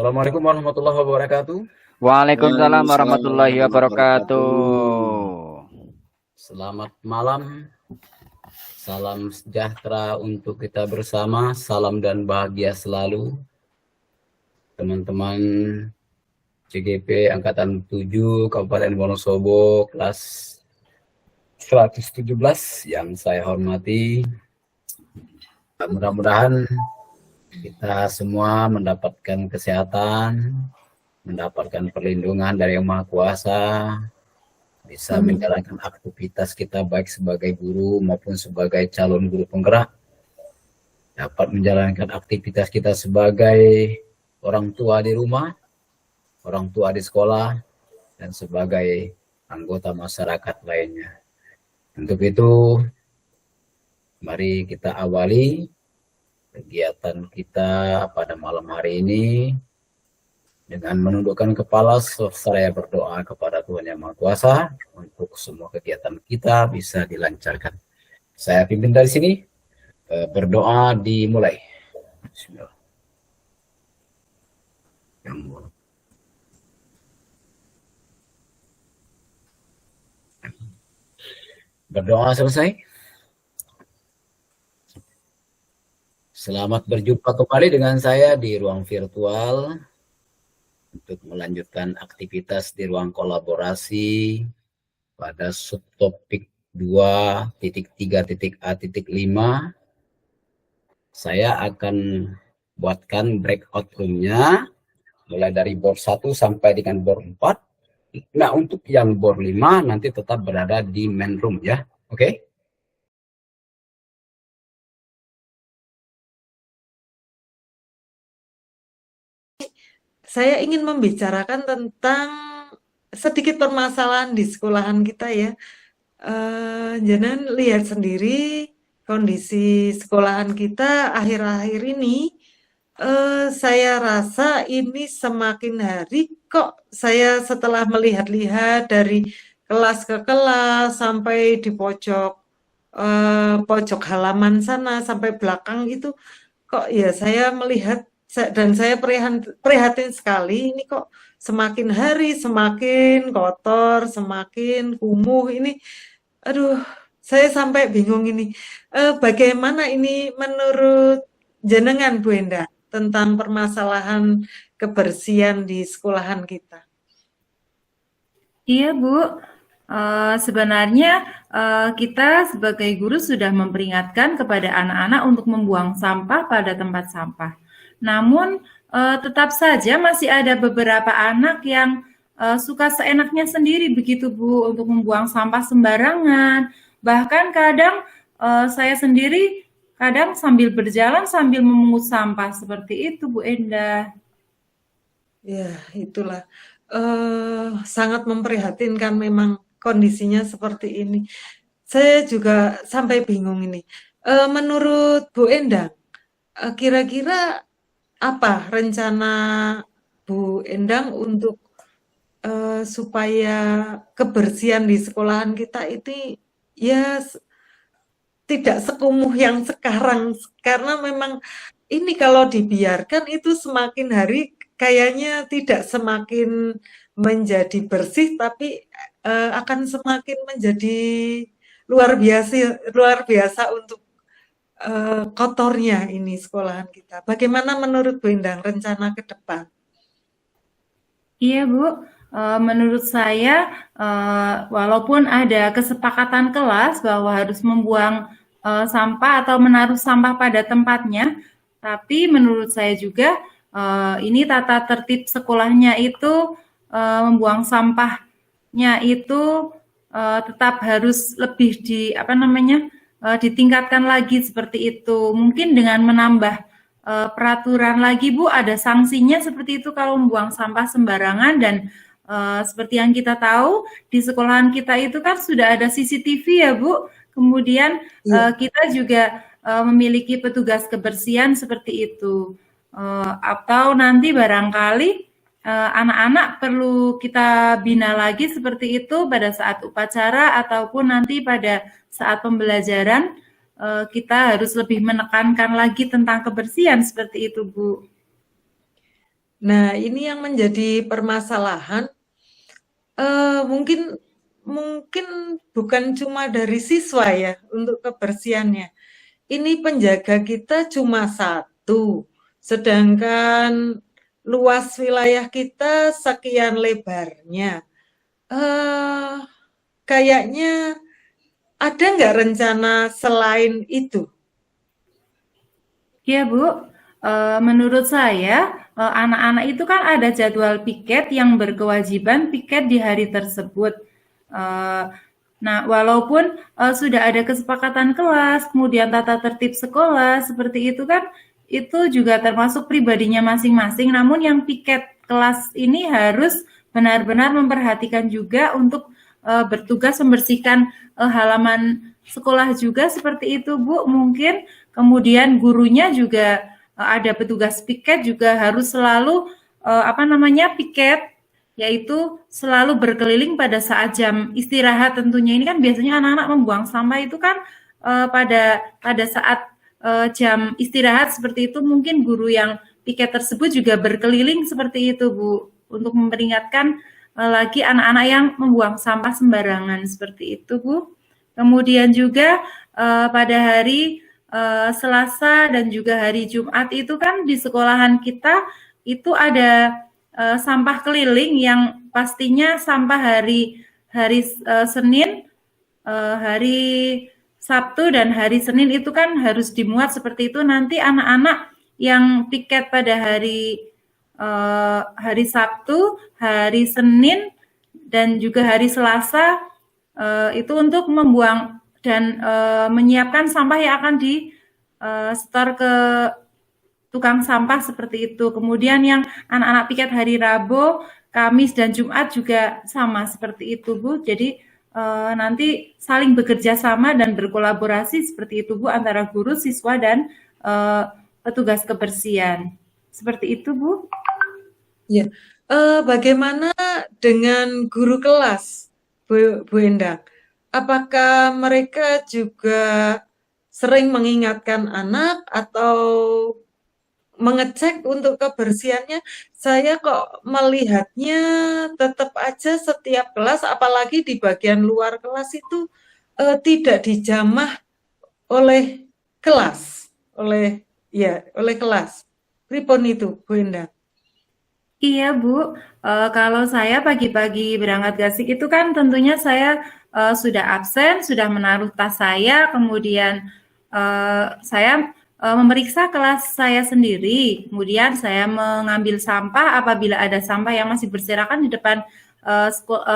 Assalamualaikum warahmatullahi wabarakatuh. Waalaikumsalam Waalaikumsalam warahmatullahi warahmatullahi wabarakatuh. wabarakatuh. Selamat malam. Salam sejahtera untuk kita bersama. Salam dan bahagia selalu. Teman-teman CGP Angkatan 7 Kabupaten Wonosobo kelas 117 yang saya hormati. Mudah-mudahan kita semua mendapatkan kesehatan, mendapatkan perlindungan dari Yang Maha Kuasa, bisa menjalankan aktivitas kita baik sebagai guru maupun sebagai calon guru penggerak, dapat menjalankan aktivitas kita sebagai orang tua di rumah, orang tua di sekolah, dan sebagai anggota masyarakat lainnya. Untuk itu, mari kita awali kegiatan kita pada malam hari ini dengan menundukkan kepala seraya berdoa kepada Tuhan Yang Maha Kuasa untuk semua kegiatan kita bisa dilancarkan. Saya pimpin dari sini, berdoa dimulai. Bismillah. Berdoa selesai. Selamat berjumpa kembali dengan saya di ruang virtual untuk melanjutkan aktivitas di ruang kolaborasi pada subtopik 2.3.A.5. Saya akan buatkan breakout room-nya mulai dari board 1 sampai dengan board 4. Nah, untuk yang board 5 nanti tetap berada di main room ya. Oke? Saya ingin membicarakan tentang sedikit permasalahan di sekolahan kita ya. Jangan lihat sendiri kondisi sekolahan kita akhir-akhir ini. Saya rasa ini semakin hari kok saya setelah melihat-lihat dari kelas ke kelas sampai di pojok pojok halaman sana sampai belakang itu kok ya saya melihat dan saya prihatin sekali ini kok semakin hari semakin kotor, semakin kumuh ini. Aduh, saya sampai bingung ini. Bagaimana ini menurut jenengan Bu Endah tentang permasalahan kebersihan di sekolahan kita? Iya Bu, sebenarnya kita sebagai guru sudah memperingatkan kepada anak-anak untuk membuang sampah pada tempat sampah. Namun tetap saja masih ada beberapa anak yang suka seenaknya sendiri begitu Bu untuk membuang sampah sembarangan. Bahkan kadang saya sendiri kadang sambil berjalan sambil memungut sampah seperti itu Bu Endah. Ya, itulah sangat memprihatinkan memang kondisinya seperti ini. Saya juga sampai bingung ini. Menurut Bu Endang, kira-kira apa rencana Bu Endang untuk supaya kebersihan di sekolahan kita itu ya tidak sekumuh yang sekarang, karena memang ini kalau dibiarkan itu semakin hari kayaknya tidak semakin menjadi bersih, tapi akan semakin menjadi luar biasa untuk kotornya ini sekolahan kita. Bagaimana menurut Bu Endang rencana ke depan? Iya Bu, menurut saya walaupun ada kesepakatan kelas bahwa harus membuang sampah atau menaruh sampah pada tempatnya, tapi menurut saya juga ini tata tertib sekolahnya itu membuang sampahnya itu tetap harus lebih ditingkatkan lagi seperti itu. Mungkin dengan menambah peraturan lagi Bu, ada sanksinya seperti itu kalau membuang sampah sembarangan. Dan seperti yang kita tahu di sekolahan kita itu kan sudah ada CCTV ya Bu. Kemudian kita juga memiliki petugas kebersihan seperti itu. Atau nanti barangkali anak-anak perlu kita bina lagi seperti itu pada saat upacara ataupun nanti pada saat pembelajaran. Kita harus lebih menekankan lagi tentang kebersihan seperti itu Bu. Nah, ini yang menjadi permasalahan. Mungkin bukan cuma dari siswa ya untuk kebersihannya. Ini penjaga kita cuma satu, sedangkan luas wilayah kita sekian lebarnya. Eh, Kayaknya ada nggak rencana selain itu? Ya Bu, menurut saya anak-anak itu kan ada jadwal piket yang berkewajiban piket di hari tersebut. Eh, Nah, walaupun sudah ada kesepakatan kelas, kemudian tata tertib sekolah, seperti itu kan, itu juga termasuk pribadinya masing-masing. Namun yang piket kelas ini harus benar-benar memperhatikan juga untuk bertugas membersihkan halaman sekolah juga seperti itu, Bu. Mungkin kemudian gurunya juga ada petugas piket juga harus selalu piket, yaitu selalu berkeliling pada saat jam istirahat. Tentunya ini kan biasanya anak-anak membuang sampah itu kan pada saat jam istirahat seperti itu. Mungkin guru yang piket tersebut juga berkeliling seperti itu, Bu, untuk memperingatkan lagi anak-anak yang membuang sampah sembarangan seperti itu, Bu. Kemudian juga pada hari Selasa dan juga hari Jumat itu kan di sekolahan kita itu ada sampah keliling yang pastinya sampah hari Senin, hari Sabtu dan hari Senin itu kan harus dimuat seperti itu. Nanti anak-anak yang piket pada hari Sabtu, hari Senin dan juga hari Selasa itu untuk membuang dan menyiapkan sampah yang akan di setor ke tukang sampah seperti itu. Kemudian yang anak-anak piket hari Rabu, Kamis dan Jumat juga sama seperti itu, Bu. Jadi nanti saling bekerja sama dan berkolaborasi seperti itu, Bu, antara guru, siswa dan petugas kebersihan. Seperti itu, Bu. Ya. Bagaimana dengan guru kelas, Bu Endang? Apakah mereka juga sering mengingatkan anak atau mengecek untuk kebersihannya? Saya kok melihatnya tetap aja setiap kelas, apalagi di bagian luar kelas itu tidak dijamah oleh kelas, oleh kelas. Pripun itu, Bu Endang? Iya, Bu. Kalau saya pagi-pagi berangkat gasik itu kan tentunya saya sudah absen, sudah menaruh tas saya, kemudian saya memeriksa kelas saya sendiri, kemudian saya mengambil sampah apabila ada sampah yang masih berserakan di depan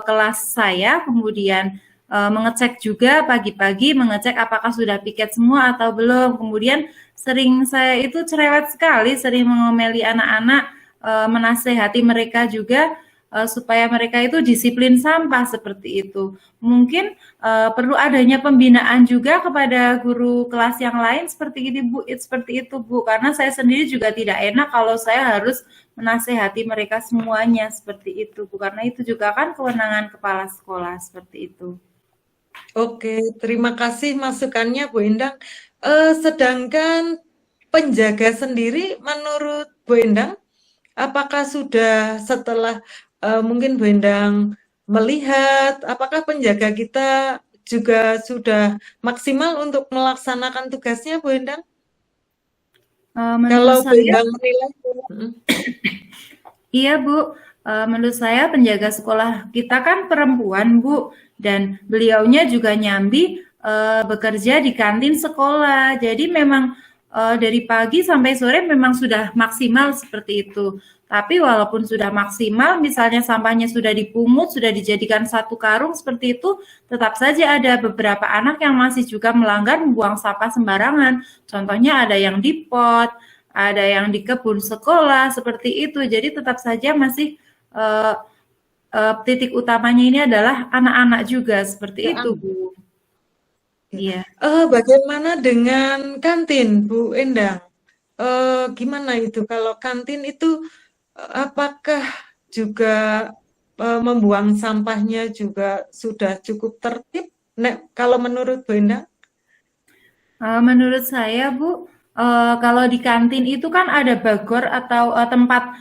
kelas saya, kemudian mengecek juga pagi-pagi, mengecek apakah sudah piket semua atau belum. Kemudian sering saya itu cerewet sekali, sering mengomeli anak-anak, menasehati mereka juga supaya mereka itu disiplin sampah seperti itu. Mungkin perlu adanya pembinaan juga kepada guru kelas yang lain seperti ini, Bu. Seperti itu, Bu. Karena saya sendiri juga tidak enak kalau saya harus menasehati mereka semuanya seperti itu, Bu. Karena itu juga kan kewenangan kepala sekolah seperti itu. Oke, terima kasih masukannya, Bu Endang. Sedangkan penjaga sendiri, menurut Bu Endang, apakah sudah setelah mungkin Bu Endang melihat, apakah penjaga kita juga sudah maksimal untuk melaksanakan tugasnya, Bu Endang? Kalau Bu Endang menilai, iya, Bu. Menurut saya penjaga sekolah kita kan perempuan, Bu, dan beliaunya juga nyambi bekerja di kantin sekolah. Jadi memang dari pagi sampai sore memang sudah maksimal seperti itu. Tapi walaupun sudah maksimal, misalnya sampahnya sudah dipungut, sudah dijadikan satu karung seperti itu, tetap saja ada beberapa anak yang masih juga melanggar membuang sampah sembarangan. Contohnya ada yang di pot, ada yang di kebun sekolah, seperti itu. Jadi tetap saja masih titik utamanya ini adalah anak-anak juga, seperti itu, Bu. Iya. Bagaimana dengan kantin, Bu Endang? Gimana itu? Kalau kantin itu apakah juga membuang sampahnya juga sudah cukup tertib? Kalau menurut Bu Endang? Menurut saya, Bu, kalau di kantin itu kan ada bagor atau tempat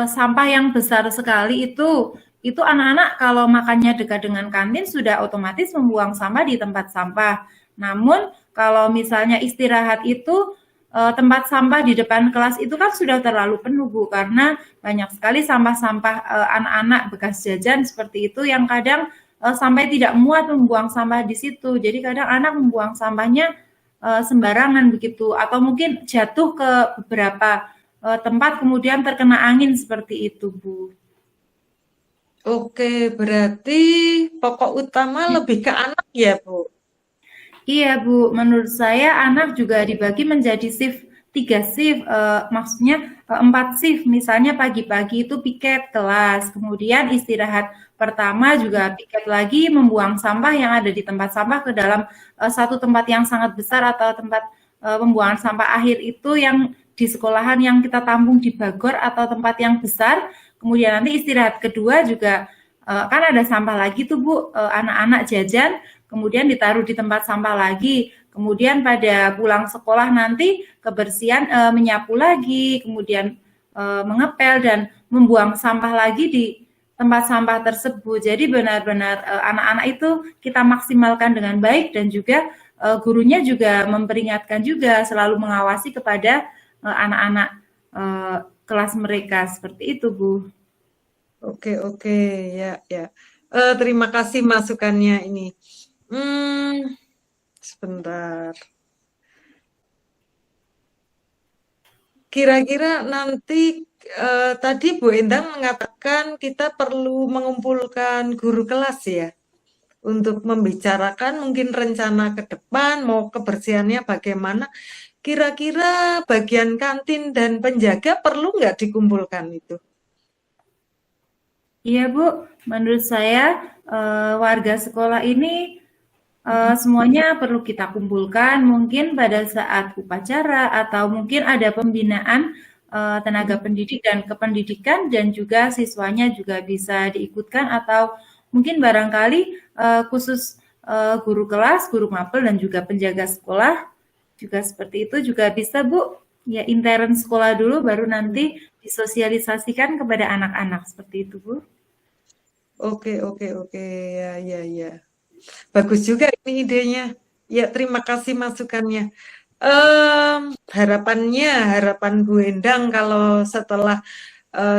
sampah yang besar sekali itu anak-anak kalau makannya dekat dengan kantin sudah otomatis membuang sampah di tempat sampah. Namun kalau misalnya istirahat itu tempat sampah di depan kelas itu kan sudah terlalu penuh Bu, karena banyak sekali sampah-sampah anak-anak bekas jajan seperti itu yang kadang sampai tidak muat membuang sampah di situ. Jadi kadang anak membuang sampahnya sembarangan begitu, atau mungkin jatuh ke beberapa tempat kemudian terkena angin seperti itu Bu. Oke, berarti pokok utama lebih ke anak ya, Bu? Iya Bu, menurut saya anak juga dibagi menjadi shift 3 shift, maksudnya 4 shift. Misalnya pagi-pagi itu piket kelas, kemudian istirahat pertama juga piket lagi membuang sampah yang ada di tempat sampah ke dalam satu tempat yang sangat besar atau tempat pembuangan sampah akhir itu yang di sekolahan yang kita tampung di bagor atau tempat yang besar. Kemudian nanti istirahat kedua juga kan ada sampah lagi tuh Bu, anak-anak jajan, kemudian ditaruh di tempat sampah lagi. Kemudian pada pulang sekolah nanti kebersihan menyapu lagi, kemudian mengepel dan membuang sampah lagi di tempat sampah tersebut. Jadi benar-benar anak-anak itu kita maksimalkan dengan baik, dan juga gurunya juga memperingatkan juga, selalu mengawasi kepada anak-anak kelas mereka seperti itu Bu. Oke, ya, ya. Terima kasih masukannya ini. Sebentar. Kira-kira nanti tadi Bu Endang mengatakan kita perlu mengumpulkan guru kelas ya, untuk membicarakan mungkin rencana ke depan, mau kebersihannya bagaimana. Kira-kira bagian kantin dan penjaga perlu nggak dikumpulkan itu? Iya Bu, menurut saya warga sekolah ini semuanya perlu kita kumpulkan, mungkin pada saat upacara atau mungkin ada pembinaan tenaga pendidik dan kependidikan, dan juga siswanya juga bisa diikutkan, atau mungkin barangkali khusus guru kelas, guru mapel, dan juga penjaga sekolah juga seperti itu juga bisa Bu. Ya, intern sekolah dulu baru nanti disosialisasikan kepada anak-anak seperti itu Bu. Oke, ya. Bagus juga ini idenya. Ya, terima kasih masukannya. Harapan Bu Endang kalau setelah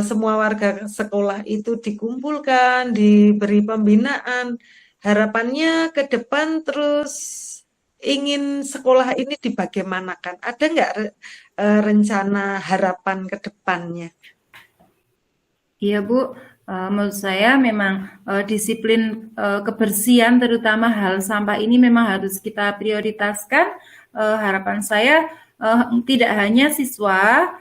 semua warga sekolah itu dikumpulkan, diberi pembinaan, harapannya ke depan terus ingin sekolah ini dibagaimanakan? Ada nggak rencana harapan ke depannya? Iya Bu, menurut saya memang disiplin kebersihan, terutama hal sampah ini memang harus kita prioritaskan. Harapan saya tidak hanya siswa,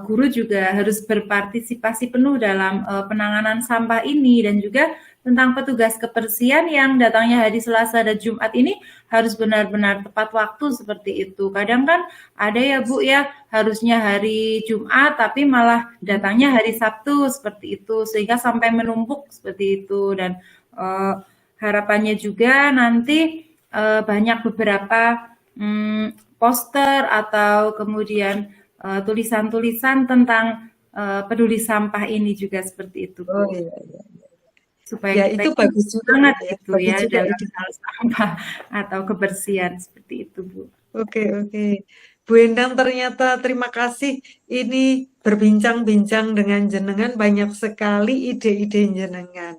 guru juga harus berpartisipasi penuh dalam penanganan sampah ini, dan juga tentang petugas kebersihan yang datangnya hari Selasa dan Jumat ini harus benar-benar tepat waktu seperti itu. Kadang kan ada ya Bu ya, harusnya hari Jumat tapi malah datangnya hari Sabtu seperti itu, sehingga sampai menumpuk seperti itu. Dan harapannya juga nanti banyak beberapa poster atau kemudian tulisan-tulisan tentang peduli sampah ini juga seperti itu Bu. Oh iya. Supaya Ya, kita itu bagus juga semangat ya. gitu Bagus ya juga dalam ide. hal sampah atau kebersihan seperti itu Bu. Oke. Bu Endang, ternyata terima kasih ini berbincang-bincang dengan jenengan, banyak sekali ide-ide jenengan.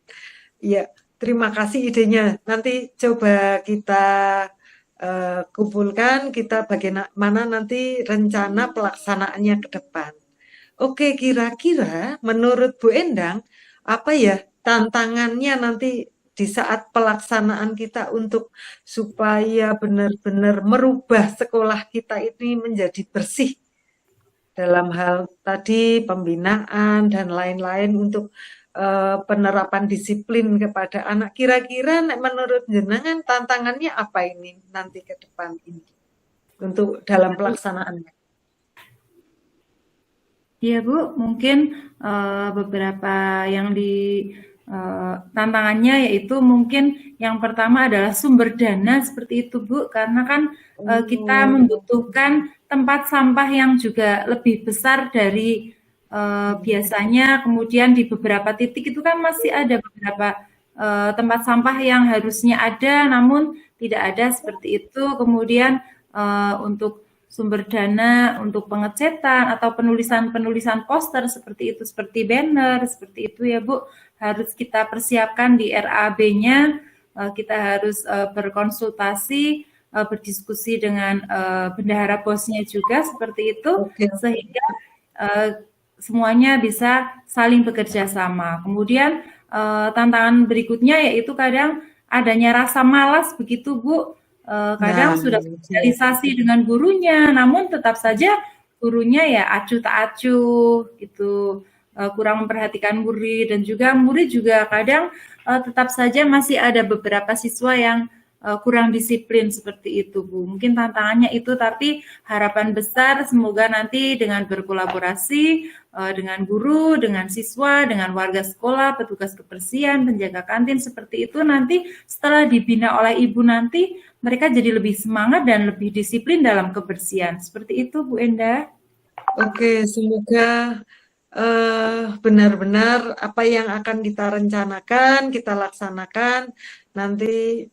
Ya, terima kasih idenya. Nanti coba kita kumpulkan, kita bagaimana nanti rencana pelaksanaannya ke depan. Oke, kira-kira menurut Bu Endang, apa ya tantangannya nanti di saat pelaksanaan kita untuk supaya benar-benar merubah sekolah kita ini menjadi bersih dalam hal tadi pembinaan dan lain-lain untuk penerapan disiplin kepada anak. Kira-kira menurut jenengan tantangannya apa ini nanti ke depan ini untuk dalam pelaksanaannya? Iya Bu, mungkin beberapa yang tantangannya yaitu mungkin yang pertama adalah sumber dana seperti itu Bu, karena kan kita membutuhkan tempat sampah yang juga lebih besar dari biasanya. Kemudian di beberapa titik itu kan masih ada beberapa tempat sampah yang harusnya ada namun tidak ada seperti itu. Kemudian untuk sumber dana untuk pengecetan atau penulisan poster seperti itu, seperti banner, seperti itu ya Bu, harus kita persiapkan di RAB-nya. Kita harus berkonsultasi, berdiskusi dengan bendahara bosnya juga seperti itu, sehingga semuanya bisa saling bekerja sama. Kemudian tantangan berikutnya yaitu kadang adanya rasa malas begitu Bu. Kadang sudah sosialisasi dengan gurunya, namun tetap saja gurunya ya acuh tak acuh gitu, kurang memperhatikan murid, dan juga murid juga kadang tetap saja masih ada beberapa siswa yang kurang disiplin seperti itu Bu. Mungkin tantangannya itu, tapi harapan besar semoga nanti dengan berkolaborasi dengan guru, dengan siswa, dengan warga sekolah, petugas kebersihan, penjaga kantin seperti itu, nanti setelah dibina oleh ibu nanti mereka jadi lebih semangat dan lebih disiplin dalam kebersihan. Seperti itu Bu Endah. Oke, semoga benar-benar apa yang akan kita rencanakan, kita laksanakan nanti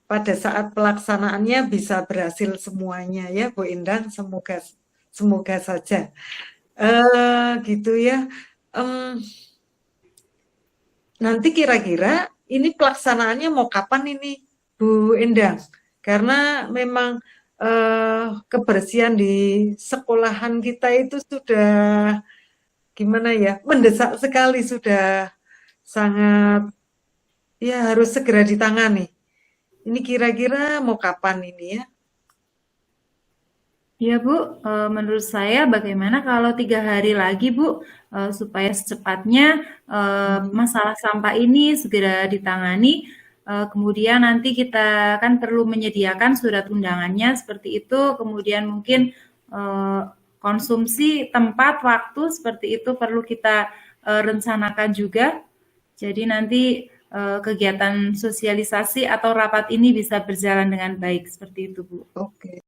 pada saat pelaksanaannya bisa berhasil semuanya ya Bu Endang, semoga saja. Gitu ya. Nanti kira-kira ini pelaksanaannya mau kapan ini Bu Endang? Karena memang kebersihan di sekolahan kita itu sudah gimana ya, mendesak sekali, sudah sangat ya harus segera ditangani. Ini kira-kira mau kapan ini ya? Ya Bu, menurut saya bagaimana kalau 3 hari lagi Bu, supaya secepatnya masalah sampah ini segera ditangani. Kemudian nanti kita kan perlu menyediakan surat undangannya seperti itu. Kemudian mungkin konsumsi tempat, waktu seperti itu perlu kita rencanakan juga. Jadi nanti kegiatan sosialisasi atau rapat ini bisa berjalan dengan baik seperti itu Bu. Oke.